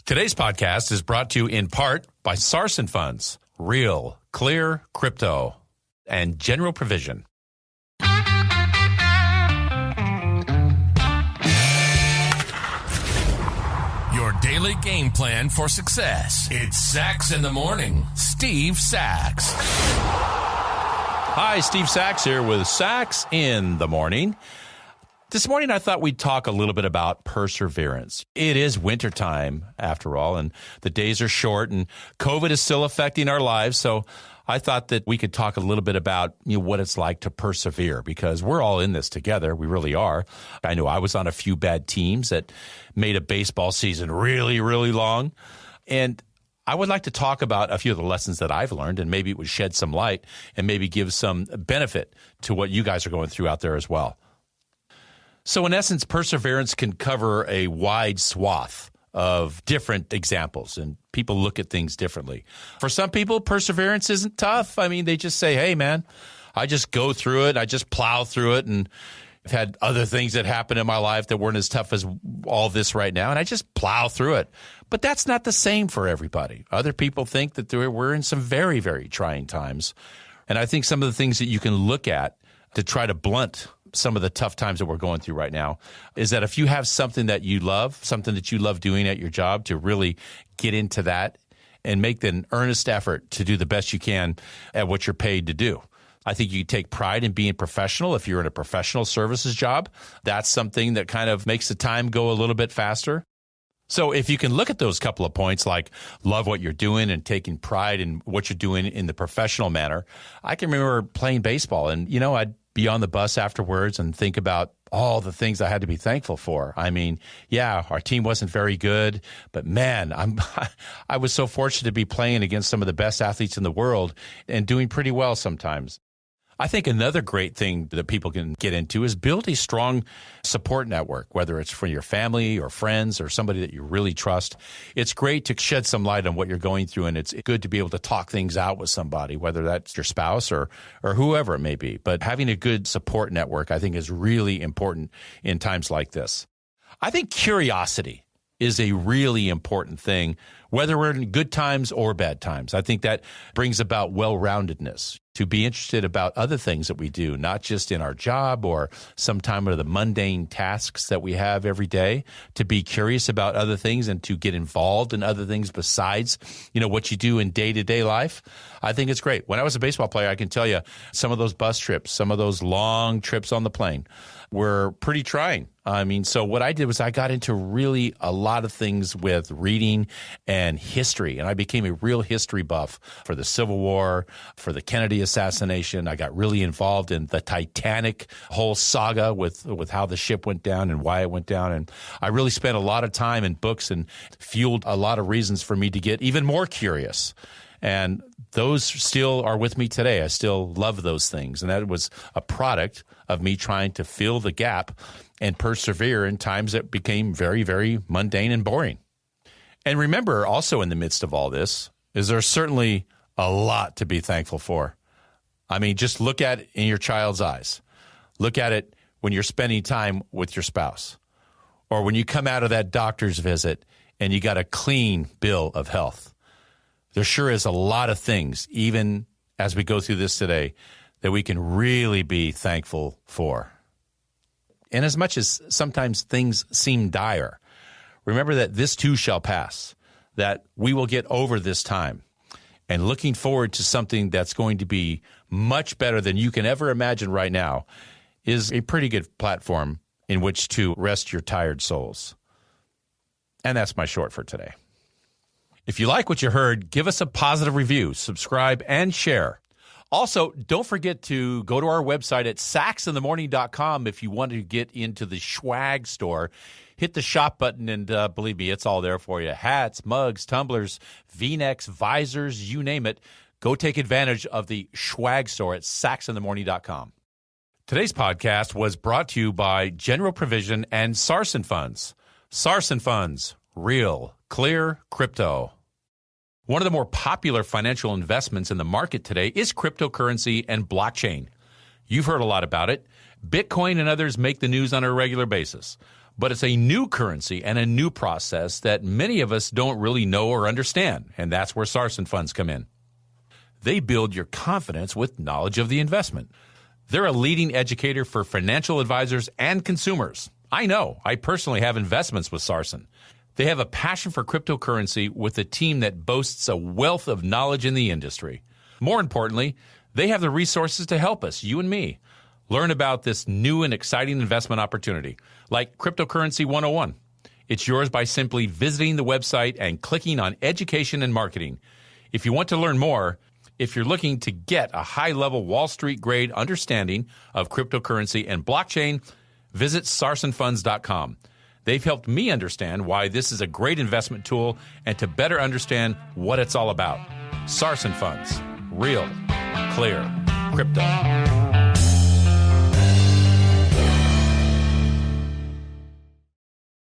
Today's podcast is brought to you in part by Sarson Funds, Real, Clear, Crypto, and General Provision. Your daily game plan for success. It's Sachs in the Morning. Steve Sachs. Hi, Steve Sachs here with Sachs in the Morning. This morning, I thought we'd talk a little bit about perseverance. It is wintertime, after all, and the days are short, and COVID is still affecting our lives. So I thought that we could talk a little bit about what it's like to persevere, because we're all in this together. We really are. I know I was on a few bad teams that made a baseball season really, really long. And I would like to talk about a few of the lessons that I've learned, and maybe it would shed some light and maybe give some benefit to what you guys are going through out there as well. So in essence, perseverance can cover a wide swath of different examples, and people look at things differently. For some people, perseverance isn't tough. I mean, they just say, hey, man, I just go through it. I just plow through it. And I've had other things that happened in my life that weren't as tough as all this right now, and I just plow through it. But that's not the same for everybody. Other people think that we're in some very, very trying times. And I think some of the things that you can look at to try to blunt some of the tough times that we're going through right now is that if you have something that you love, something that you love doing at your job, to really get into that and make an earnest effort to do the best you can at what you're paid to do. I think you take pride in being professional. If you're in a professional services job, that's something that kind of makes the time go a little bit faster. So if you can look at those couple of points, like love what you're doing and taking pride in what you're doing in the professional manner. I can remember playing baseball, and, I'd be on the bus afterwards and think about all the things I had to be thankful for. I mean, yeah, our team wasn't very good, but man, I was so fortunate to be playing against some of the best athletes in the world and doing pretty well sometimes. I think another great thing that people can get into is build a strong support network, whether it's for your family or friends or somebody that you really trust. It's great to shed some light on what you're going through, and it's good to be able to talk things out with somebody, whether that's your spouse or whoever it may be. But having a good support network, I think, is really important in times like this. I think curiosity is a really important thing, whether we're in good times or bad times. I think that brings about well-roundedness, to be interested about other things that we do, not just in our job or sometime of the mundane tasks that we have every day, to be curious about other things and to get involved in other things besides, what you do in day-to-day life. I think it's great. When I was a baseball player, I can tell you some of those bus trips, some of those long trips on the plane were pretty trying. So what I did was I got into really a lot of things with reading and history, and I became a real history buff for the Civil War, for the Kennedy assassination. I got really involved in the Titanic whole saga with how the ship went down and why it went down. And I really spent a lot of time in books and fueled a lot of reasons for me to get even more curious. And those still are with me today. I still love those things. And that was a product of me trying to fill the gap and persevere in times that became very, very mundane and boring. And remember, also in the midst of all this, is there's certainly a lot to be thankful for. I mean, just look at it in your child's eyes. Look at it when you're spending time with your spouse, or when you come out of that doctor's visit and you got a clean bill of health. There sure is a lot of things, even as we go through this today, that we can really be thankful for. And as much as sometimes things seem dire, remember that this too shall pass, that we will get over this time. And looking forward to something that's going to be much better than you can ever imagine right now is a pretty good platform in which to rest your tired souls. And that's my short for today. If you like what you heard, give us a positive review, subscribe, and share. Also, don't forget to go to our website at sachsinthemorning.com if you want to get into the swag store. Hit the shop button, and believe me, it's all there for you. Hats, mugs, tumblers, V-necks, visors, you name it. Go take advantage of the swag store at sachsinthemorning.com. Today's podcast was brought to you by General Provision and Sarson Funds. Sarson Funds, Real, Clear, Crypto. One of the more popular financial investments in the market today is cryptocurrency and blockchain. You've heard a lot about it. Bitcoin and others make the news on a regular basis. but it's a new currency and a new process that many of us don't really know or understand, and that's where Sarson funds come in. They build your confidence with knowledge of the investment. They're a leading educator for financial advisors and consumers. I know. I personally have investments with Sarson. They have a passion for cryptocurrency with a team that boasts a wealth of knowledge in the industry. More importantly, they have the resources to help us, you and me, learn about this new and exciting investment opportunity, like Cryptocurrency 101. It's yours by simply visiting the website and clicking on Education and Marketing. If you want to learn more, if you're looking to get a high-level Wall Street grade understanding of cryptocurrency and blockchain, visit sarsonfunds.com. They've helped me understand why this is a great investment tool and to better understand what it's all about. Sarson Funds. Real, clear, crypto.